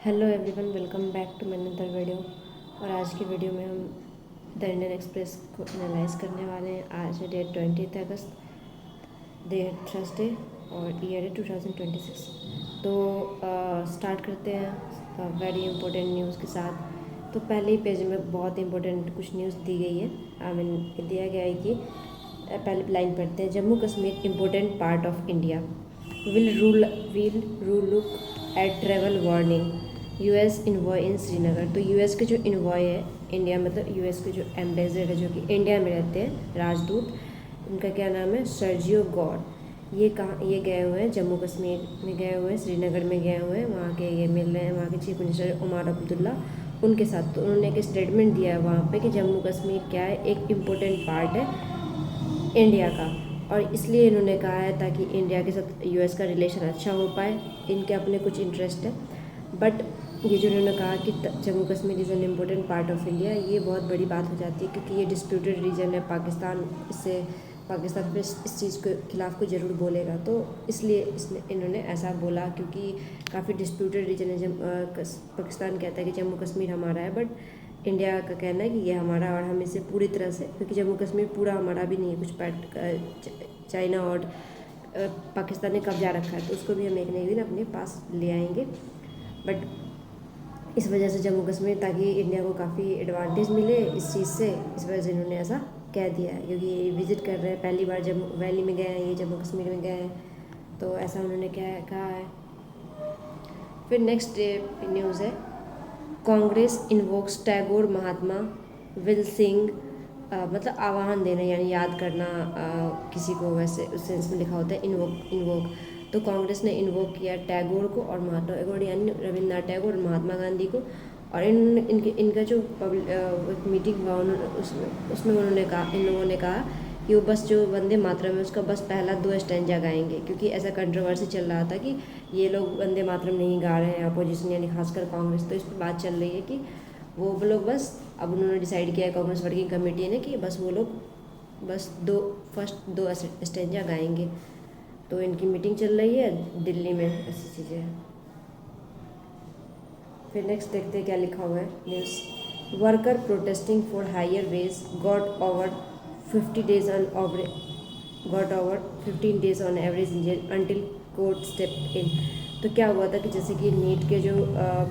Hello everyone, welcome back to my another video. और आज की वीडियो में हम द इंडियन एक्सप्रेस को एनालाइज करने वाले हैं। आज है डेट 20 अगस्त, डे थर्सडे और ईयर है 2026। तो स्टार्ट करते हैं वेरी इंपॉर्टेंट न्यूज़ के साथ। तो पहले ही पेज में बहुत इंपॉर्टेंट कुछ न्यूज़ दी गई है। आई मीन दिया गया है कि पहले लाइन पढ़ते हैं। Jammu Kashmir important part of India, will rule look at travel warning, US envoy in Srinagar. तो यूएस के जो इन्वॉय है इंडिया, मतलब यूएस के जो एम्बेसडर है जो कि इंडिया में रहते हैं, राजदूत, उनका क्या नाम है, सर्जियो गौर। ये गए हुए हैं जम्मू कश्मीर में, गए हुए हैं श्रीनगर में, गए हुए हैं। वहाँ के ये मिल रहे हैं वहाँ के चीफ मिनिस्टर उमर अब्दुल्ला उनके साथ। तो उन्होंने एक स्टेटमेंट दिया है वहाँ पे कि जम्मू कश्मीर क्या है, एक इम्पोर्टेंट पार्ट है इंडिया का। और इसलिए इन्होंने कहा है ताकि इंडिया के साथ यूएस का रिलेशन अच्छा हो पाए। इनके अपने कुछ इंटरेस्ट है, बट ये जो उन्होंने कहा कि Jammu Kashmir is an important part of India, ये बहुत बड़ी बात हो जाती है क्योंकि ये डिस्प्यूटेड रीजन है। पाकिस्तान पे इस चीज़ के खिलाफ़ को ज़रूर बोलेगा। तो इसलिए इन्होंने ऐसा बोला क्योंकि काफ़ी डिस्प्यूटेड रीजन है। जब पाकिस्तान कहता है कि जम्मू कश्मीर हमारा है, बट इंडिया का कहना है कि ये हमारा, और हम इसे पूरी तरह से, क्योंकि जम्मू कश्मीर पूरा हमारा भी नहीं है, कुछ पार्ट चाइना और पाकिस्तान ने कब्जा रखा है, तो उसको भी हम एक न एक दिन अपने पास ले आएंगे। बट इस वजह से जम्मू कश्मीर, ताकि इंडिया को काफ़ी एडवांटेज मिले इस चीज़ से, इस वजह से इन्होंने ऐसा कह दिया है। क्योंकि ये विज़िट कर रहे हैं, पहली बार जम्मू वैली में गए हैं, ये जम्मू कश्मीर में गए हैं, तो ऐसा उन्होंने कहा है। फिर नेक्स्ट डे न्यूज़ है, Congress invokes Tagore Mahatma will Singh. मतलब आह्वान देना यानी याद करना किसी को, वैसे उस सेंस में लिखा होता है इन्वोक। तो कांग्रेस ने इन्वोक किया टैगोर को और महात्मा टैगोर यानी रविन्द्रनाथ टैगोर और महात्मा गांधी को। और इनका जो मीटिंग हुआ उसमें इन लोगों ने कहा कि वो बस जो वंदे मातरम है उसका बस पहला 2 स्टैंजा गाएंगे, क्योंकि ऐसा कंट्रोवर्सी चल रहा था कि ये लोग वंदे मातरम नहीं गा रहे हैं, अपोजिशन यानी खासकर कांग्रेस। तो इस पर बात चल रही है कि वो लोग बस, अब उन्होंने डिसाइड किया है कांग्रेस वर्किंग कमेटी ने कि बस वो लोग बस फर्स्ट दो स्टैंजा गाएंगे। तो इनकी मीटिंग चल रही है दिल्ली में, ऐसी चीज़ें हैं। फिर नेक्स्ट देखते हैं क्या लिखा हुआ है news. Worker protesting for higher wage got over 15 days on average in jail until court step in. तो क्या हुआ था कि जैसे कि नीट के जो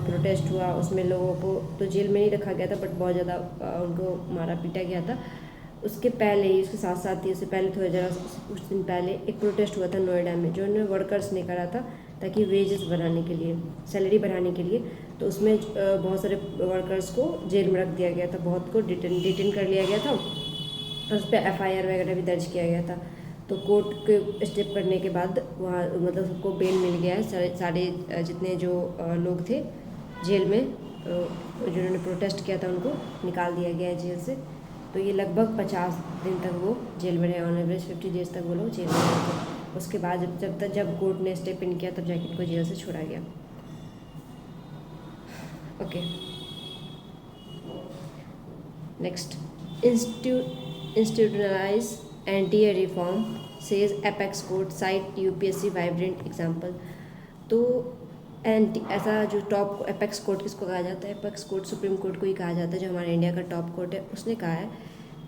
प्रोटेस्ट हुआ उसमें लोगों को तो जेल में नहीं रखा गया था, बट बहुत ज़्यादा उनको मारा पीटा गया था। उसके पहले ही, उसके साथ साथ ही, उससे पहले थोड़ा ज़रा कुछ दिन पहले एक प्रोटेस्ट हुआ था नोएडा में, जो उन्होंने वर्कर्स ने करा था ताकि वेजेस बढ़ाने के लिए, सैलरी बढ़ाने के लिए। तो उसमें बहुत सारे वर्कर्स को जेल में रख दिया गया था, बहुत को डिटेन कर लिया गया था, और उस पर FIR वगैरह भी दर्ज किया गया था। तो कोर्ट के स्टेप करने के बाद वहाँ मतलब सबको बेल मिल गया है। सारे जितने जो लोग थे जेल में, जिन्होंने प्रोटेस्ट किया था, उनको निकाल दिया गया है जेल से। तो ये लगभग 50 दिन तक वो जेल में रहे, ऑन एवरेज 50 डेज तक वो लोग जेल में रहे थे। उसके बाद जब कोर्ट ने स्टेप इन किया तब जाके इनको जेल से छोड़ा गया। Okay, next, institutionalise anti reform says apex court cite UPSC vibrant example. तो ऐसा जो टॉप एपेक्स कोर्ट किसको कहा जाता है? एपेक्स कोर्ट सुप्रीम कोर्ट को ही कहा जाता है, जो हमारे इंडिया का टॉप कोर्ट है। उसने कहा है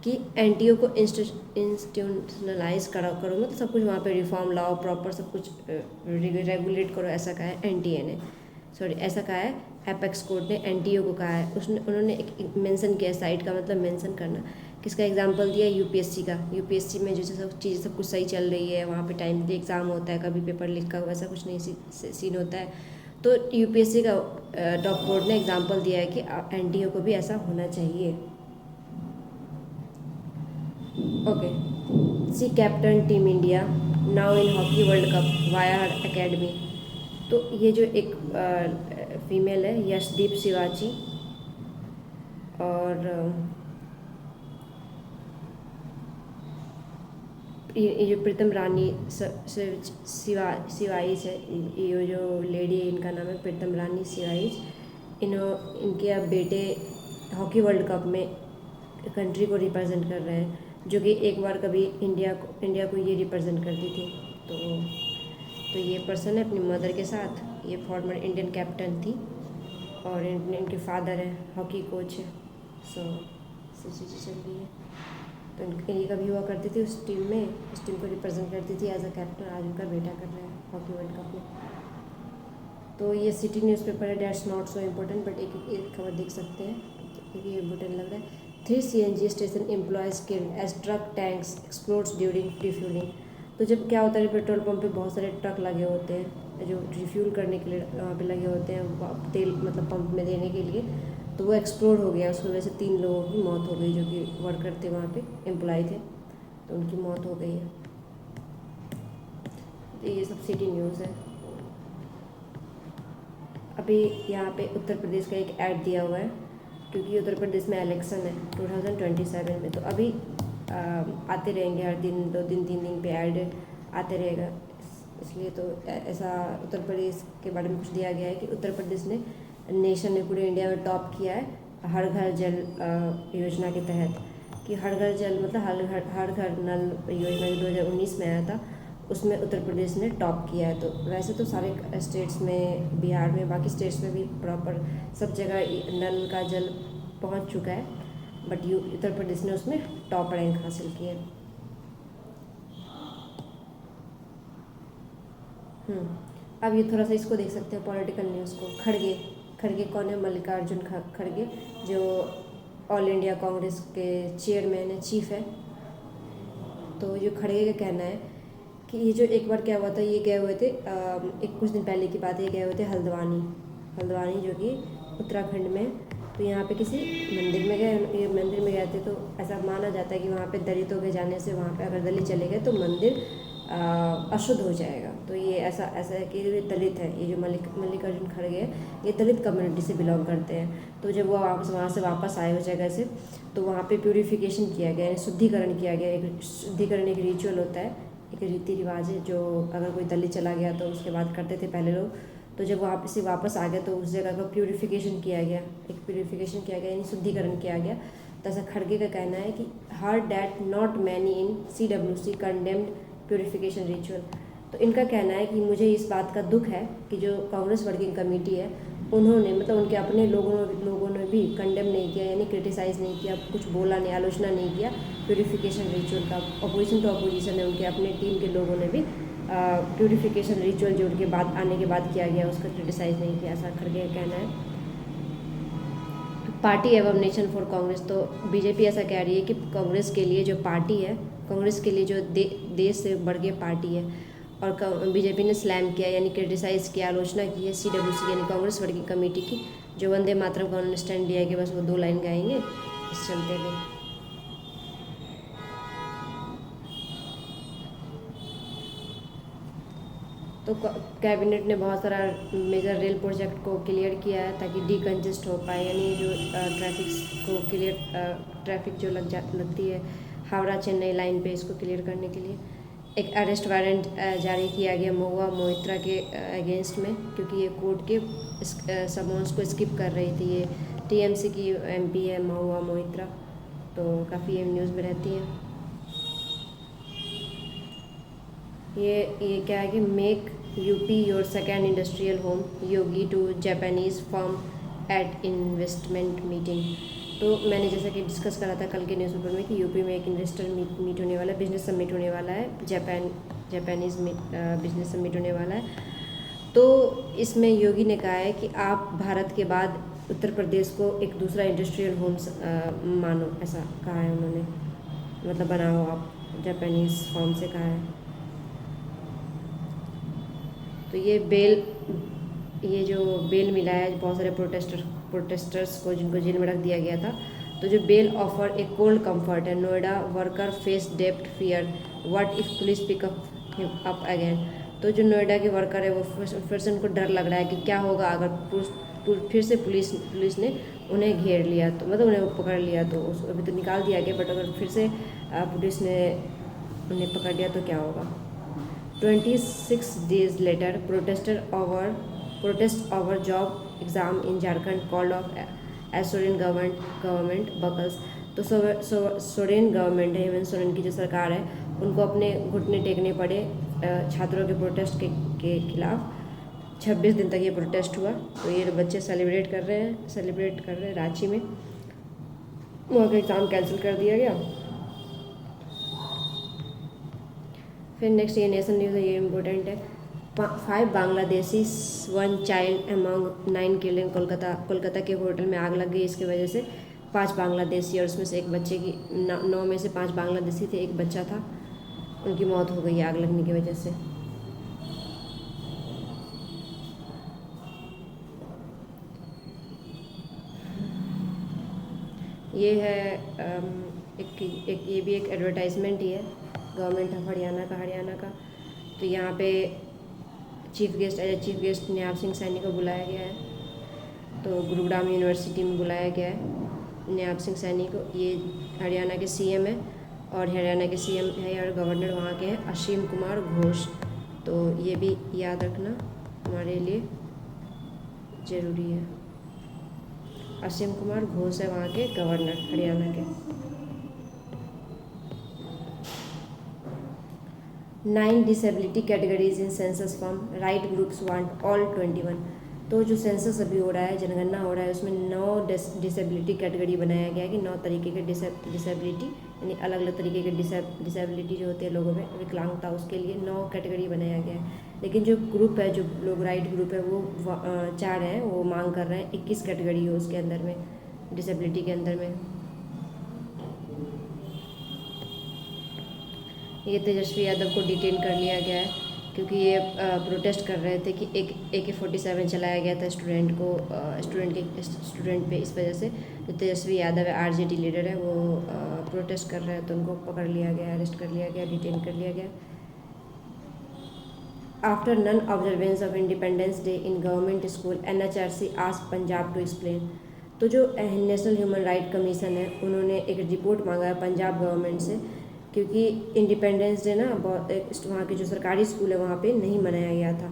कि NTO को इंस्टीट्यूशनलाइज करो, मतलब सब कुछ वहाँ पे रिफॉर्म लाओ, प्रॉपर सब कुछ रेगुलेट करो, ऐसा कहा है ऐसा कहा है एपेक्स कोर्ट ने NTO को कहा है। उन्होंने एक मेंशन किया, साइट का मतलब मेंशन करना। किसका एग्जांपल दिया? UPSC का। UPSC में जैसे सब कुछ सही चल रही है, वहाँ पे टाइम पे एग्ज़ाम होता है, कभी पेपर लीक का वैसा कुछ नहीं सीन होता है। तो UPSC का टॉप कोर्ट ने एग्जांपल दिया है कि NTO को भी ऐसा होना चाहिए। Okay, see captain team India now in hockey world cup via her academy. तो ये जो एक फीमेल है, यशदीप शिवाची, और ये जो प्रीतम रानी शिवाइज है, ये जो लेडी है इनका नाम है प्रीतम रानी शिवाइज। इनके अब बेटे हॉकी वर्ल्ड कप में कंट्री को रिप्रेजेंट कर रहे हैं, जो कि एक बार कभी इंडिया को ये रिप्रेजेंट करती थी। तो ये पर्सन है अपनी मदर के साथ, ये फॉर्मर इंडियन कैप्टन थी। और इनके फादर हैं हॉकी कोच है। सो ऐसी चीज़ें चल रही है। तो इनकी कभी हुआ करती थी उस टीम में, उस टीम को रिप्रेजेंट करती थी एज अ कैप्टन। आज उनका बेटा कर रहा है हॉकी वर्ल्ड कप में। तो ये सिटी न्यूज़पेपर है, that's not so important, but एक खबर देख सकते हैं क्योंकि ये इम्पोर्टेंट लग रहा है। 3 CNG station employees killed as truck tanks explodes during refuelling. तो जब क्या होता है, पेट्रोल पंप पे बहुत सारे ट्रक लगे होते हैं जो रिफ्यूल करने के लिए वहाँ पे लगे होते हैं, तेल मतलब पंप में देने के लिए। तो वो एक्सप्लोड हो गया, उसकी वजह से 3 लोगों की मौत हो गई जो कि वर्कर थे वहाँ पे, एम्प्लॉय थे, तो उनकी मौत हो गई है। तो ये सब सिटी न्यूज़ है। अभी यहाँ पे उत्तर प्रदेश का एक ऐड दिया हुआ है क्योंकि उत्तर प्रदेश में इलेक्शन है 2027 में। तो अभी आते रहेंगे, हर दिन 2 दिन 3 दिन पे ऐड आते रहेगा। इसलिए तो ऐसा उत्तर प्रदेश के बारे में कुछ दिया गया है कि उत्तर प्रदेश ने नेशन में, पूरे इंडिया में टॉप किया है हर घर जल योजना के तहत। कि हर घर जल मतलब हर घर नल योजना जो 2019 में आया था, उसमें उत्तर प्रदेश ने टॉप किया है। तो वैसे तो सारे स्टेट्स में, बिहार में, बाकी स्टेट्स में भी प्रॉपर सब जगह नल का जल पहुंच चुका है, बट उत्तर प्रदेश ने उसमें टॉप रैंक हासिल किया है। अब ये थोड़ा सा इसको देख सकते हैं, पॉलिटिकल न्यूज़ को। खड़गे कौन है? मल्लिकार्जुन खड़गे, जो ऑल इंडिया कांग्रेस के चेयरमैन है, चीफ है। तो जो खड़गे का कहना है कि ये जो एक बार क्या हुआ था, ये गए हुए थे एक कुछ दिन पहले की बात है, गए हुए थे हल्द्वानी जो कि उत्तराखंड में। तो यहाँ पे किसी मंदिर में गए थे। तो ऐसा माना जाता है कि वहाँ पे दलितों के जाने से, वहाँ पे अगर दलित चले गए तो मंदिर अशुद्ध हो जाएगा। तो ये ऐसा है कि ये दलित है, ये जो मल्लिकार्जुन खड़गे है, ये दलित कम्युनिटी से बिलोंग करते हैं। तो जब वो वहाँ से वापस आए उस जगह से, तो वहाँ पे प्यूरिफिकेशन किया गया, शुद्धिकरण किया गया। एक शुद्धिकरण एक रिचुअल होता है, एक रीति रिवाज है जो अगर कोई दलित चला गया तो उसके बाद करते थे पहले लोग। तो जब वहाँ से वापस आ गया तो उस जगह का प्यूरिफिकेशन किया गया, यानी शुद्धिकरण किया गया। तो ऐसा खड़गे का कहना है कि heard that not many in CWC condemned purification ritual. तो इनका कहना है कि मुझे इस बात का दुख है कि जो कांग्रेस वर्किंग कमेटी है, उन्होंने मतलब उनके अपने लोगों ने भी कंडेम नहीं किया, यानी क्रिटिसाइज़ नहीं किया, कुछ बोला नहीं, आलोचना नहीं किया प्यूरिफिकेशन रिचुअल का। अपोजिशन टू अपोजिशन है, उनके अपने टीम के लोगों ने भी प्यूरिफिकेशन रिचुअल जो उनके बाद आने के बाद किया गया उसका क्रिटिसाइज़ नहीं किया, ऐसा खड़गे का कहना है। पार्टी एवं नेशन फॉर कांग्रेस, तो बीजेपी ऐसा कह रही है कि कांग्रेस के लिए जो पार्टी है, कांग्रेस के लिए जो देश से बढ़ के पार्टी है। और बीजेपी ने स्लैम किया, यानी क्रिटिसाइज़ किया, आलोचना की है CWC यानी कांग्रेस वर्किंग कमेटी की, जो वंदे मातरम का उन्होंने स्टैंड लिया कि बस वो 2 लाइन गाएंगे इस चलते हुए। तो कैबिनेट ने बहुत सारा मेजर रेल प्रोजेक्ट को क्लियर किया है ताकि डीकंजेस्ट हो पाए, यानी जो ट्रैफिक जो लगती है हावड़ा चेन्नई लाइन पे, इसको क्लियर करने के लिए एक अरेस्ट वारंट जारी किया गया महुआ मोइत्रा के अगेंस्ट में, क्योंकि ये कोर्ट के समन्स को स्किप कर रही थी। ये TMC की MP है महुआ मोइत्रा, तो काफ़ी ये न्यूज़ में रहती है। ये क्या है कि make UP your second industrial home, Yogi to Japanese firm at investment meeting. तो मैंने जैसा कि डिस्कस करा था कल के न्यूज़पेपर में कि यूपी में एक इन्वेस्टर मीट होने वाला है, बिजनेस समिट होने वाला है, जापानीज़ बिजनेस समिट होने वाला है। तो इसमें योगी ने कहा है कि आप भारत के बाद उत्तर प्रदेश को एक दूसरा इंडस्ट्रियल होम्स मानो, ऐसा कहा है उन्होंने, मतलब बनाओ आप, जापानीज़ फर्म से कहा है। तो ये जो बेल मिला है बहुत सारे प्रोटेस्टर्स को, जिनको जेल में रख दिया गया था, तो जो bail offer a cold comfort है। नोएडा वर्कर फेस डेप्ट fear, what if police pick up him up again. तो जो नोएडा के वर्कर है वो फिर से उनको डर लग रहा है कि क्या होगा अगर फिर से पुलिस ने उन्हें घेर लिया, तो मतलब उन्हें पकड़ लिया, तो अभी तो निकाल दिया गया, बट अगर फिर से पुलिस ने उन्हें पकड़ लिया तो क्या होगा। 26 days later, protest over job exam in Jharkhand called off as Soren government buckles। तो सोरेन गवर्नमेंट है, हेमंत सोरेन की जो सरकार है, उनको अपने घुटने टेकने पड़े छात्रों के प्रोटेस्ट के खिलाफ। 26 दिन तक ये प्रोटेस्ट हुआ। तो ये बच्चे सेलिब्रेट कर रहे हैं रांची में। वहाँ का एग्ज़ाम कैंसिल कर दिया गया। फिर नेक्स्ट ये नेशन न्यूज़ है, ये इम्पोर्टेंट है। 5 Bangladeshi 1 child among 9 killed in Kolkata के होटल में आग लग गई। इसकी वजह से 5 बांग्लादेशी और उसमें से एक बच्चे की 9 में से 5 बांग्लादेशी थे, एक बच्चा था, उनकी मौत हो गई आग लगने की वजह से। ये है एक ये भी एक एडवर्टाइजमेंट ही है गवर्नमेंट ऑफ हरियाणा का। तो यहाँ पे चीफ गेस्ट न्याब सिंह सैनी को बुलाया गया है। तो गुरुग्राम यूनिवर्सिटी में बुलाया गया है न्याब सिंह सैनी को। ये हरियाणा के सीएम है और हरियाणा के सीएम है और गवर्नर वहाँ के हैं असीम कुमार घोष। तो ये भी याद रखना हमारे लिए ज़रूरी है। असीम कुमार घोष है वहाँ के गवर्नर हरियाणा के। 9 disability categories in census form, right groups want all 21। तो जो सेंसस अभी हो रहा है, जनगणना हो रहा है, उसमें 9 डिसेबिलिटी कैटेगरी बनाया गया है कि 9 तरीके के डिसेबिलिटी, यानी अलग अलग तरीके के डिसेबिलिटी जो होते हैं लोगों में, विकलांगता, उसके लिए 9 कैटेगरी बनाया गया है। लेकिन जो ग्रुप है, जो लोग राइट ग्रुप है, वो 4 हैं, वो मांग कर रहे हैं 21 कैटेगरी हो उसके अंदर में, डिसेबिलिटी के अंदर में। ये तेजस्वी यादव को डिटेन कर लिया गया है क्योंकि ये प्रोटेस्ट कर रहे थे कि एक AK-47 चलाया गया था स्टूडेंट पे। इस वजह से जो तेजस्वी यादव है, RJD लीडर है, वो प्रोटेस्ट कर रहे हैं, तो उनको पकड़ लिया गया, अरेस्ट कर लिया गया, डिटेन कर लिया गया। After non observance of Independence Day in government school, NHRC ask Punjab to explain. तो जो नेशनल ह्यूमन राइट कमीशन है, उन्होंने एक रिपोर्ट मांगा है पंजाब गवर्नमेंट से, क्योंकि इंडिपेंडेंस डे ना वहाँ के जो सरकारी स्कूल है वहाँ पे नहीं मनाया गया था,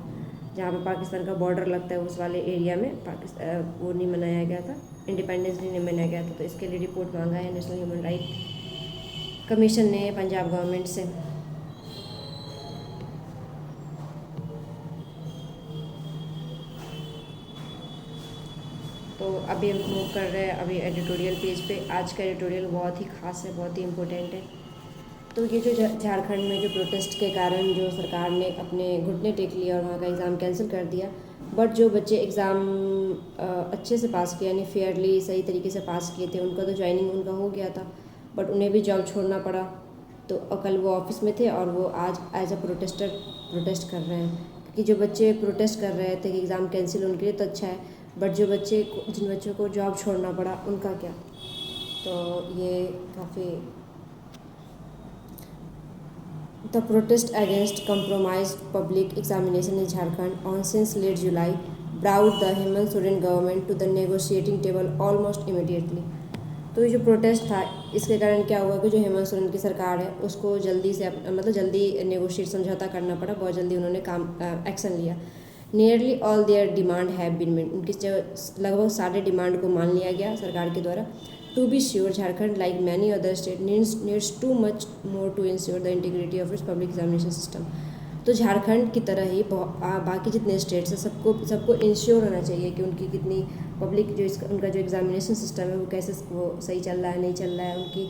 जहाँ पे पाकिस्तान का बॉर्डर लगता है उस वाले एरिया में वो नहीं मनाया गया था, इंडिपेंडेंस डे नहीं मनाया गया था। तो इसके लिए रिपोर्ट मांगा है नेशनल ह्यूमन राइट कमीशन ने पंजाब गवर्नमेंट से। तो अभी हम मूव कर रहे हैं अभी एडिटोरियल पेज पे। आज का एडिटोरियल बहुत ही खास है, बहुत ही इम्पोर्टेंट है। तो ये जो झारखंड में जो प्रोटेस्ट के कारण जो सरकार ने अपने घुटने टेक लिया और वहाँ का एग्ज़ाम कैंसिल कर दिया, बट जो बच्चे एग्ज़ाम अच्छे से पास किया, यानी फेयरली सही तरीके से पास किए थे, उनका तो ज्वाइनिंग उनका हो गया था, बट उन्हें भी जॉब छोड़ना पड़ा। तो कल वो ऑफिस में थे और वो आज एज अ प्रोटेस्टर प्रोटेस्ट कर रहे हैं, क्योंकि जो बच्चे प्रोटेस्ट कर रहे थे कि एग्ज़ाम कैंसिल, उनके लिए तो अच्छा है, बट जिन बच्चों को जॉब छोड़ना पड़ा उनका क्या। तो ये काफ़ी The protest against compromised public examination in Jharkhand on since late July brought the Hemant Soren government to the negotiating table almost immediately। तो ये जो प्रोटेस्ट था, इसके कारण क्या हुआ कि जो हेमंत सोरेन की सरकार है उसको जल्दी से जल्दी नेगोशिएट समझौता करना पड़ा, बहुत जल्दी उन्होंने काम एक्शन लिया। Nearly all their demand have been met, उनकी जो लगभग सारे डिमांड को मान लिया गया सरकार के द्वारा। To be sure, Jharkhand, like many other states, needs too much more to ensure the integrity of its public examination system। तो झारखंड की तरह ही बाकी जितने स्टेट्स हैं सबको इंश्योर होना चाहिए कि उनकी कितनी पब्लिक उनका जो एग्जामिनेशन सिस्टम है वो कैसे वो सही चल रहा है, नहीं चल रहा है, उनकी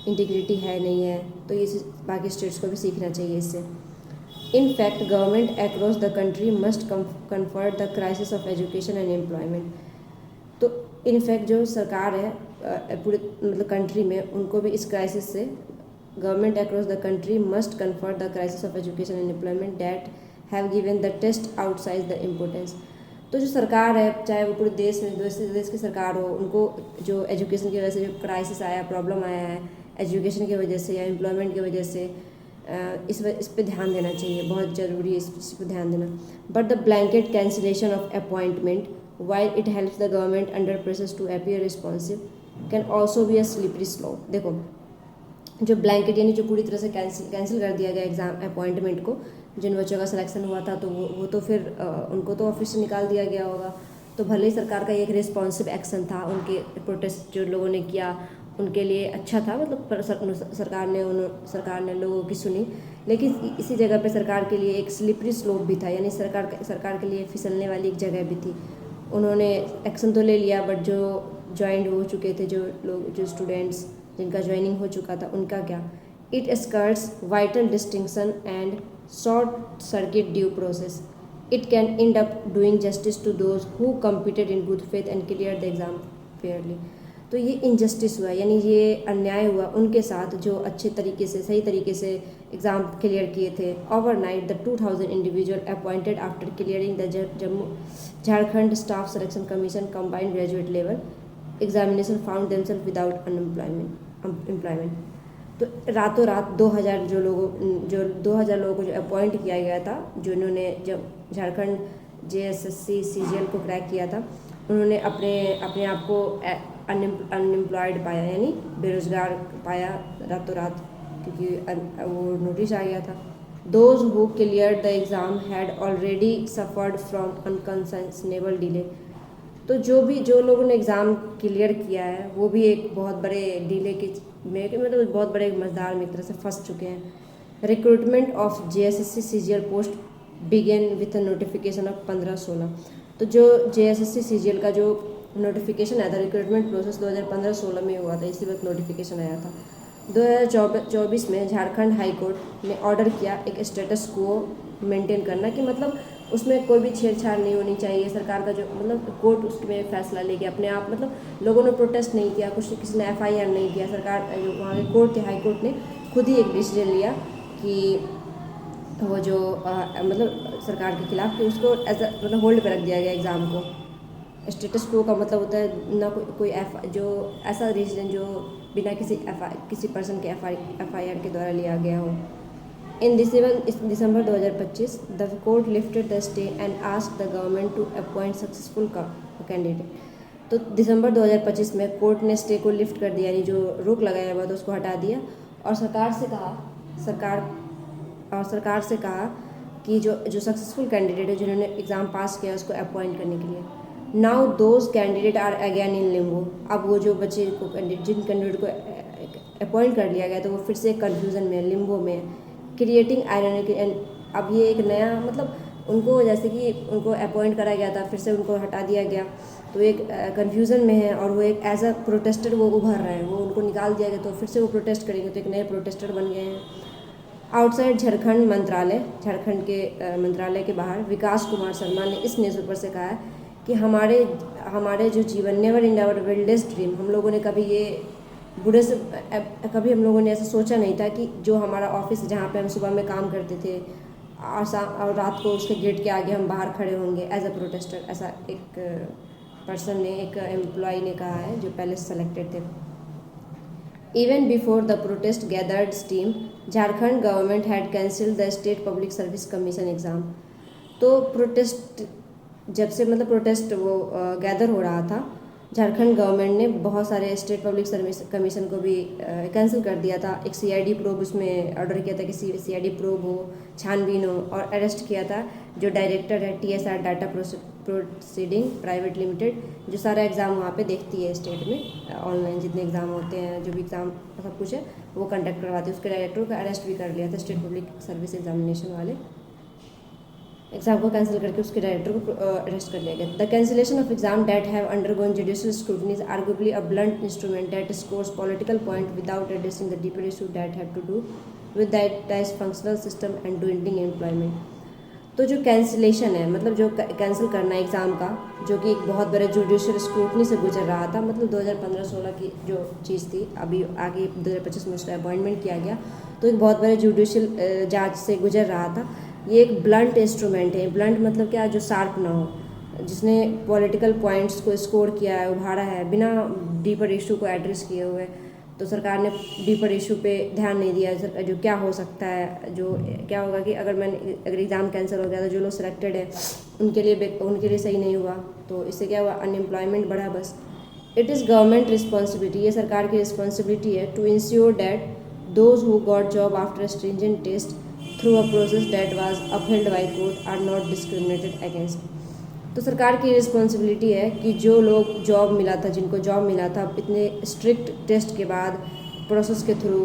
इंटीग्रिटी है नहीं है। तो ये बाकी स्टेट्स को भी सीखना चाहिए इससे। In fact government across the country must confront the crisis of education and employment. तो इनफैक्ट जो सरकार है पूरे कंट्री में, उनको भी इस क्राइसिस से government across the country must confront the crisis of education and employment that have given the test outside the importance. तो जो सरकार है, चाहे वो पूरे देश में देश की सरकार हो, उनको जो एजुकेशन की वजह से जो क्राइसिस आया, प्रॉब्लम आया है एजुकेशन की वजह से या एम्प्लॉयमेंट की वजह से, इस पर ध्यान देना चाहिए, बहुत ज़रूरी है इस पर ध्यान देना। But the blanket cancellation of appointment while it helps the government under pressures to appear responsive can also be a slippery slope। देखो, जो ब्लैंकेट यानी जो पूरी तरह से कैंसिल कर दिया गया एग्ज़ाम अपॉइंटमेंट को, जिन बच्चों का सिलेक्शन हुआ था तो वो तो फिर उनको तो ऑफिस से निकाल दिया गया होगा। तो भले ही सरकार का एक रिस्पॉन्सिव एक्शन था, उनके प्रोटेस्ट जो लोगों ने किया उनके लिए अच्छा था, सरकार ने लोगों की सुनी, लेकिन इसी जगह पे सरकार के लिए एक स्लिपरी स्लोप भी था, यानी सरकार के लिए फिसलने वाली एक जगह भी थी। उन्होंने एक्शन तो ले लिया, बट जो ज्वाइंट हो चुके थे, जो स्टूडेंट्स जिनका ज्वाइनिंग हो चुका था, उनका क्या? It skirts vital distinction and short circuit due process. It can end up doing justice to those who competed in good faith and clear the exam fairly. तो ये इनजस्टिस हुआ, यानी ये अन्याय हुआ उनके साथ जो अच्छे तरीके से, सही तरीके से एग्ज़ाम क्लियर किए थे। Overnight the 2000 individual appointed after clearing the Jharkhand staff selection commission combined graduate level examination found themselves without employment. तो रातों रात 2000 लोगों को जो अपॉइंट किया गया था, जो इन्होंने जब झारखंड JSSC CGL को क्रैक किया था, उन्होंने अपने आप को अनएम्प्लॉयड पाया, यानी बेरोज़गार पाया रातों रात, क्योंकि वो नोटिस आ गया था। Those who clear the exam had already suffered from unconscionable delay. तो जो लोगों ने एग्ज़ाम क्लियर किया है, वो भी एक बहुत बड़े डिले मतलब बहुत बड़े मज़दार में एक तरह से फंस चुके हैं। Recruitment of JSSC CGL post begin with notification of 15-16। तो जो JSSC CGL का जो नोटिफिकेशन आया था, रिक्रूटमेंट प्रोसेस 2015-16 में हुआ था, इसी वक्त नोटिफिकेशन आया था। 2024 में झारखंड हाई कोर्ट ने ऑर्डर किया एक स्टेटस को मेंटेन करना, कि मतलब उसमें कोई भी छेड़छाड़ नहीं होनी चाहिए। सरकार का जो मतलब कोर्ट उसमें फैसला ले गया अपने आप, मतलब लोगों ने प्रोटेस्ट नहीं किया, किसी ने FIR नहीं किया। सरकार जो वहाँ के कोर्ट थे, हाई कोर्ट ने खुद ही एक डिसीजन लिया कि वो जो मतलब सरकार के खिलाफ, कि उसको एज मतलब होल्ड पर रख दिया गया एग्ज़ाम को। स्टेटस को का मतलब होता है ना कोई जो ऐसा डिसीजन जो बिना किसी पर्सन के FIR के द्वारा लिया गया हो। In December 2025 the court lifted the stay and asked the government to appoint successful candidate. तो दिसंबर 2025 में कोर्ट ने स्टे को लिफ्ट कर दिया, यानी जो रोक लगाया हुआ था उसको हटा दिया, और सरकार से कहा कि जो सक्सेसफुल कैंडिडेट है, जिन्होंने एग्ज़ाम पास किया, उसको अपॉइंट करने के लिए। Now those candidate are again in limbo. अब वो जो बच्चे को जिन कैंडिडेट को अपॉइंट कर लिया गया, तो वो फिर से कन्फ्यूज़न में, लिम्बो में, क्रिएटिंग आयरनिक। एंड अब ये एक नया मतलब उनको, जैसे कि उनको अपॉइंट करा गया था, फिर से उनको हटा दिया गया, तो एक कन्फ्यूज़न में है, और वो एक एज अ प्रोटेस्टर वो उभर रहे हैं। वो उनको निकाल दिया गया, तो फिर से वो प्रोटेस्ट करेंगे, तो एक नए प्रोटेस्टर बन गए हैं। आउटसाइड झारखंड मंत्रालय के बाहर विकास कुमार शर्मा ने इस न्यूज़पेपर से कहा है कि हमारे जो जीवन, नेवर इन आवर विल्डेस्ट ड्रीम, हम लोगों ने कभी हम लोगों ने ऐसा सोचा नहीं था कि जो हमारा ऑफिस, जहाँ पे हम सुबह में काम करते थे, और रात को उसके गेट के आगे हम बाहर खड़े होंगे एज अ प्रोटेस्टर। ऐसा एक पर्सन ने, एक एम्प्लॉय ने कहा है, जो पहले सेलेक्टेड थे। Even before the protest gathered steam, Jharkhand government had cancelled the state public service commission exam. तो प्रोटेस्ट जब से मतलब प्रोटेस्ट वो गैदर हो रहा था, झारखंड गवर्नमेंट ने बहुत सारे स्टेट पब्लिक सर्विस कमीशन को भी कैंसिल कर दिया था। एक CID प्रोब उसमें ऑर्डर किया था कि CID प्रोब हो, छानबीन हो, और अरेस्ट किया था जो डायरेक्टर है TSR data proceeding private limited, जो सारा एग्ज़ाम वहाँ पे देखती है स्टेट में, ऑनलाइन जितने एग्ज़ाम होते हैं, जो भी एग्ज़ाम सब कुछ है वो कंडक्ट करवाते हैं। उसके डायरेक्टर को अरेस्ट भी कर लिया था स्टेट पब्लिक सर्विस एग्जामिनेशन वाले। एग्ज़ाम को कैंसिल करके उसके डायरेक्टर को अरेस्ट कर लिया गया। The cancellation of exam date have undergone judicial scrutiny is arguably a blunt instrument that scores political point without addressing the deeper issue that have to do with that functional system and dwindling employment. तो जो cancellation है, मतलब जो cancel करना है exam का, जो कि एक बहुत बड़े जुडिशियल स्क्रूटनी से गुजर रहा था, मतलब 2015-16 की जो चीज़ थी, अभी आगे 2025 में उसका अपॉइंटमेंट किया गया, तो एक बहुत बड़े जुडिशियल जांच से गुजर रहा था। ये एक ब्लंट इंस्ट्रूमेंट है। ब्लंट मतलब क्या, जो शार्प ना हो, जिसने पॉलिटिकल पॉइंट्स को स्कोर किया है, उभारा है, बिना डीपर इशू को एड्रेस किए हुए। तो सरकार ने डीपर इशू पे ध्यान नहीं दिया, जो क्या हो सकता है, जो क्या होगा कि अगर एग्ज़ाम कैंसिल हो गया, तो जो लोग सिलेक्टेड है उनके लिए सही नहीं हुआ, तो इससे क्या हुआ, अनएम्प्लॉयमेंट बढ़ा। बस इट इज़ गवर्नमेंट रिस्पॉन्सिबिलिटी, ये सरकार की रिस्पॉन्सिबिलिटी है, to ensure that those who got job after stringent test through a process that was upheld by court are not discriminated against. तो सरकार की रिस्पॉन्सिबिलिटी है कि जो लोग जिनको जॉब मिला था इतने स्ट्रिक्ट टेस्ट के बाद, प्रोसेस के थ्रू,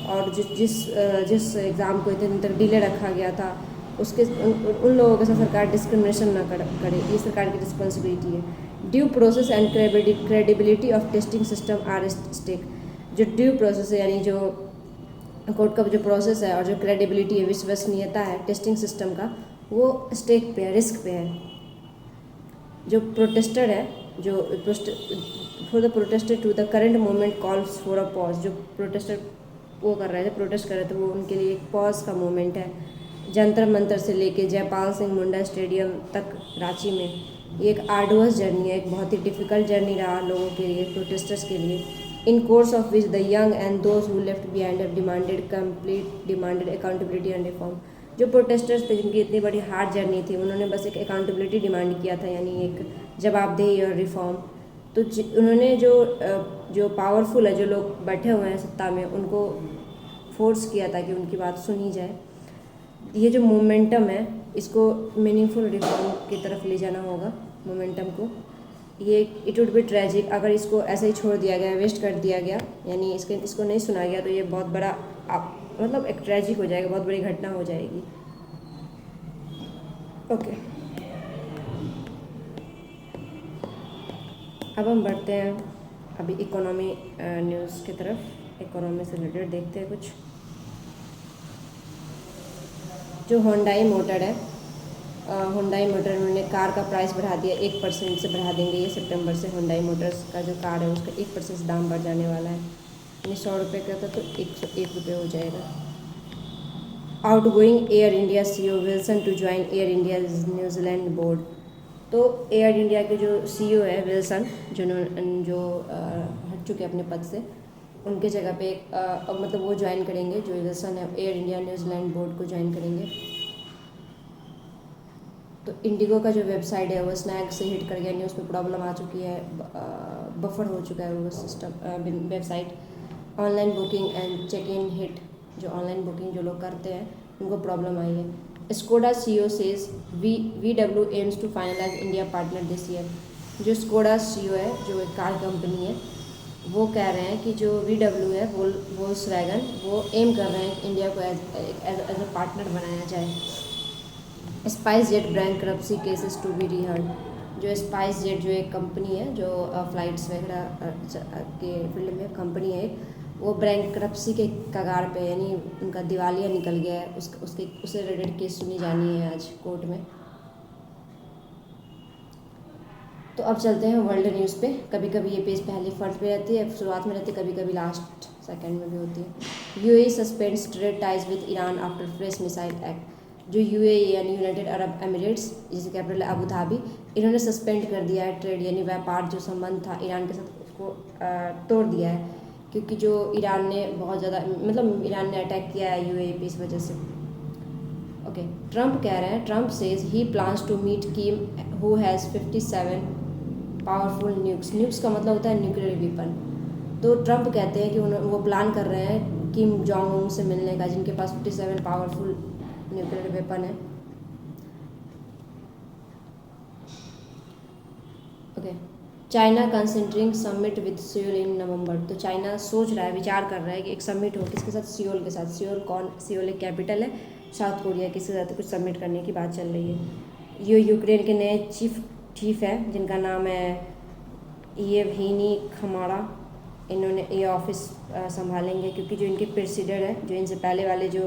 और जिस एग्ज़ाम को इतने दिन तक डिले रखा गया था उसके उन लोगों के साथ सरकार डिस्क्रिमिनेशन ना करे, ये सरकार की रिस्पॉन्सिबिलिटी है। Due process and credibility of testing system are stake. जो ड्यू प्रोसेस है यानी जो कोर्ट का जो प्रोसेस है और जो क्रेडिबिलिटी है, विश्वसनीयता है टेस्टिंग सिस्टम का, वो स्टेक पे है, रिस्क पे है। जो प्रोटेस्टर है, जो for the protester to the current moment calls for a pause. जो प्रोटेस्टर वो कर रहे थे, प्रोटेस्ट कर रहे थे, वो उनके लिए एक पॉज का मोमेंट है। जंतर मंतर से लेके जयपाल सिंह मुंडा स्टेडियम तक रांची में ये एक आर्डुअस जर्नी है, एक बहुत ही डिफ़िकल्ट जर्नी रहा लोगों के लिए, प्रोटेस्टर्स के लिए। In course of which the young and those who left behind have demanded accountability and reform. जो प्रोटेस्टर्स थे जिनकी इतनी बड़ी हार्ड जर्नी थी, उन्होंने बस एक अकाउंटेबिलिटी डिमांड किया था, यानी एक जवाबदेही और रिफॉर्म। तो उन्होंने जो पावरफुल है, जो लोग बैठे हुए हैं सत्ता में, उनको फोर्स किया था कि उनकी बात सुनी जाए। ये जो मोमेंटम है, इसको मीनिंगफुल रिफॉर्म की तरफ ले जाना होगा मोमेंटम को। ये इट वुड बी ट्रेजिक अगर इसको ऐसे ही छोड़ दिया गया, वेस्ट कर दिया गया, यानी इसको नहीं सुना गया, तो ये बहुत बड़ा मतलब एक ट्रेजिक हो जाएगा, बहुत बड़ी घटना हो जाएगी। ओके, अब हम बढ़ते हैं अभी इकोनॉमी न्यूज़ की तरफ। इकोनॉमी से रिलेटेड देखते हैं कुछ। जो होंडाई मोटर है, होंडाई मोटर उन्होंने कार का प्राइस बढ़ा दिया, 1% से बढ़ा देंगे ये सितंबर से। होंडाई मोटर्स का जो कार है उसका 1% से दाम बढ़ जाने वाला है, यानी 100 रुपये का था तो 101 रुपये हो जाएगा। Outgoing air India CEO Wilson to join air India New Zealand board. तो एयर इंडिया के जो CEO है विल्सन, जो हट चुके अपने पद से, उनके जगह पे मतलब वो ज्वाइन करेंगे, जो विल्सन है एयर इंडिया न्यूजीलैंड बोर्ड को ज्वाइन करेंगे। तो इंडिगो का जो वेबसाइट है वो स्नैग से हिट कर गया, न्यूज़ में प्रॉब्लम आ चुकी है, बफर हो चुका है वो system website. Online booking and check in hit. जो ऑनलाइन बुकिंग जो लोग करते हैं उनको प्रॉब्लम आई है। Skoda CEO says VW aims to finalise India partner this year. जो स्कोडा CEO है, जो एक कार कंपनी है, वो कह रहे हैं कि जो VW है, वोल्क्सवैगन, वो एम कर रहे हैं कि इंडिया को एज अ पार्टनर बनाया जाए। SpiceJet bankruptcy cases to be reheard. जो स्पाइस जेट जो एक कंपनी है, जो फ्लाइट्स वगैरह के फील्ड में कंपनी है, वो बैंक्रप्सी के कगार पे, यानी उनका दिवालिया निकल गया है, उससे रिलेटेड केस सुनी जानी है आज कोर्ट में। तो अब चलते हैं वर्ल्ड न्यूज़ पे। कभी कभी ये पेज पहले फर्स्ट पे रहती है, शुरुआत में रहती है, कभी कभी लास्ट सेकंड में भी होती है। UAE suspends trade ties with Iran after fresh missile act. जो UAE यानी यूनाइटेड अरब एमिरेट्स, जिसकी कैपिटल है अबू धाबी, इन्होंने सस्पेंड कर दिया है ट्रेड यानी व्यापार जो संबंध था ईरान के साथ, उसको तोड़ दिया है, क्योंकि जो ईरान ने बहुत ज़्यादा, मतलब ईरान ने अटैक किया है UAE पे, इस वजह से। ओके, ट्रंप कह रहे हैं, Trump says he plans to meet Kim who has 57 powerful nukes का मतलब होता है न्यूक्लियर वेपन। तो ट्रंप कहते हैं कि वो प्लान कर रहे हैं किम जोंग उन से मिलने का, जिनके पास 57 पावरफुल न्यूक्लियर वेपन है। Okay, China considering summit with Seoul in November. तो चाइना सोच रहा है, विचार कर रहा है कि एक समिट हो, किसके साथ? सियोल के साथ। सियोल एक कैपिटल है साउथ कोरिया, किसके साथ कुछ समिट करने की बात चल रही है। ये यूक्रेन के नए चीफ है, जिनका नाम है येवहीनी खमारा। इन्होंने ये ऑफिस संभालेंगे, क्योंकि जो इनके प्रेसिडेंट है, जो इनसे पहले वाले जो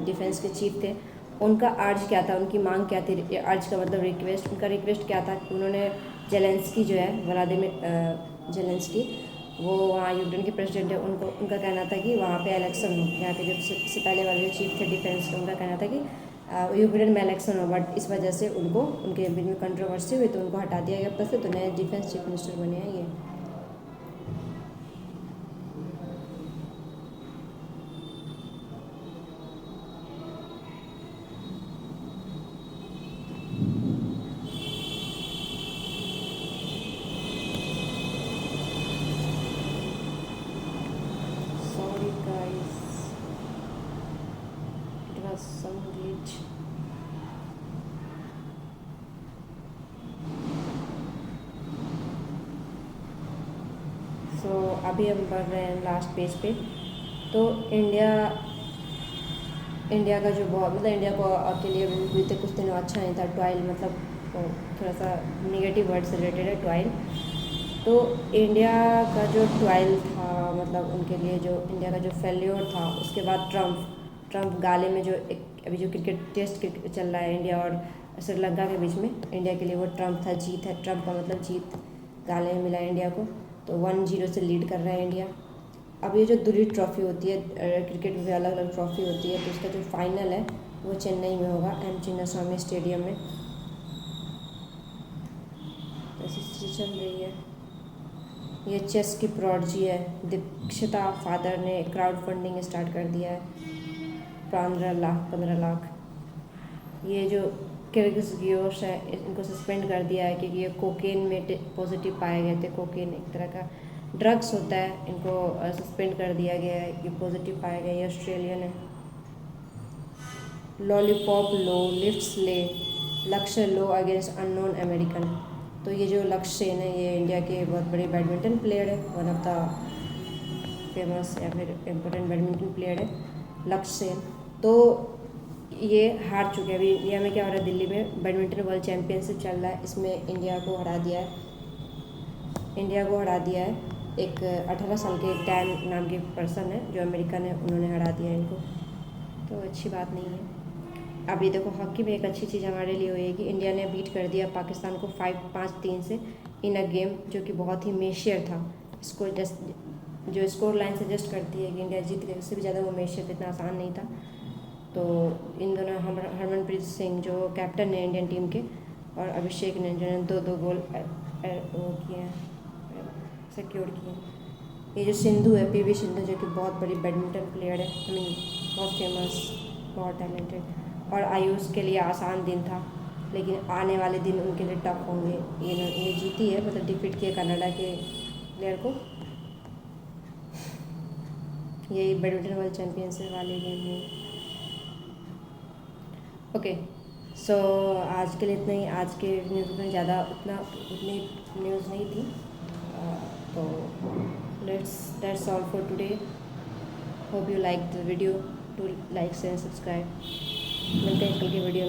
डिफेंस के चीफ थे, उनका अर्ज क्या था, उनकी मांग क्या थी? अर्ज का मतलब रिक्वेस्ट। उनका रिक्वेस्ट क्या था कि उन्होंने जेलेंस्की जो है, व्लादिमीर जेलेंस्की, वो वहाँ यूक्रेन के प्रेसिडेंट है, उनका कहना था कि वहाँ पे इलेक्शन हो। यहाँ के जो इससे पहले वाले जो चीफ थे डिफेंस के, उनका कहना था कि यूक्रेन में इलेक्शन हो, बट इस वजह से उनके बीच में कंट्रोवर्सी हुई, तो उनको हटा दिया गया पद से। तो नए डिफेंस चीफ मिनिस्टर बने हैं ये। Sorry guys, it was some glitch. So अभी हम बढ़ रहे हैं लास्ट पेज पे। तो इंडिया का जो बहुत मतलब इंडिया को के लिए बीते कुछ दिनों अच्छा नहीं था। ट्वाइल मतलब थोड़ा सा निगेटिव वर्ड से रिलेटेड है ट्वाइल। तो इंडिया का जो ट्वाइल था मतलब उनके लिए जो इंडिया का जो फेल्योर था, उसके बाद ट्रम्प गाले में जो एक अभी जो टेस्ट क्रिकेट चल रहा है इंडिया और श्रीलंका के बीच में, इंडिया के लिए वो ट्रम्प था, जीत है। ट्रम्प का मतलब जीत, गाले में मिला इंडिया को। तो 1-0 से लीड कर रहा है इंडिया। अब ये जो दूसरी ट्रॉफ़ी होती है क्रिकेट में अलग अलग ट्रॉफ़ी होती है, तो उसका जो फाइनल है वो चेन्नई में होगा, एम चिन्नास्वामी स्टेडियम में। ऐसी चीज़ चल रही है। ये चेस की प्रॉडजी है दीक्षिता फादर ने क्राउड फंडिंग स्टार्ट कर दिया है, 15 लाख। ये जो किर्गिज़ है इनको सस्पेंड कर दिया है क्योंकि ये कोकेन में पॉजिटिव पाए गए थे। कोकेन एक तरह का ड्रग्स होता है, इनको सस्पेंड कर दिया गया है, ये पॉजिटिव पाए गए। ये ऑस्ट्रेलियन है। लॉलीपॉप लो लिफ्ट्स ले, लक्ष्य लो अगेंस्ट अननोन अमेरिकन। तो ये जो लक्ष्य सेन है ये इंडिया के बहुत बड़े बैडमिंटन प्लेयर है, वन ऑफ द फेमस या फिर इम्पोर्टेंट बैडमिंटन प्लेयर है लक्ष्य सेन। तो ये हार चुके हैं। अभी इंडिया में क्या हो रहा है, दिल्ली में बैडमिंटन वर्ल्ड चैम्पियनशिप चल रहा है, इसमें इंडिया को हरा दिया है। एक 18 साल के टैन नाम के पर्सन है जो अमेरिकन है, उन्होंने हरा दिया इनको। तो अच्छी बात नहीं है। अभी देखो हॉकी में एक अच्छी चीज़ हमारे लिए हुई है कि इंडिया ने बीट कर दिया पाकिस्तान को 5-3 से इन अ गेम जो कि बहुत ही मेशियर था। इसको जस्ट जो स्कोर लाइन सजेस्ट करती है कि इंडिया जीत गई, उससे भी ज़्यादा वो मेशियर था, इतना आसान नहीं था। तो इन दोनों हरमनप्रीत सिंह जो कैप्टन है इंडियन टीम के, और अभिषेक ने जो 2-2 गोल वो किए हैं, सिक्योर किए हैं। ये जो सिंधु है, पीवी सिंधु, जो कि बहुत बड़ी बैडमिंटन प्लेयर है, बहुत फेमस, बहुत टैलेंटेड। और आयुष के लिए आसान दिन था, लेकिन आने वाले दिन उनके लिए टफ होंगे। ये जीती है, मतलब डिफीट किया कनाडा के प्लेयर को। यही बैडमिंटन वर्ल्ड चैम्पियनशिप वाले गेम में। ओके, सो आज के लिए इतना ही। आज के न्यूज़ में उतनी न्यूज़ नहीं थी। तो that's all for today. Hope you like the video. To like share subscribe. मिलते हैं कल के वीडियो में।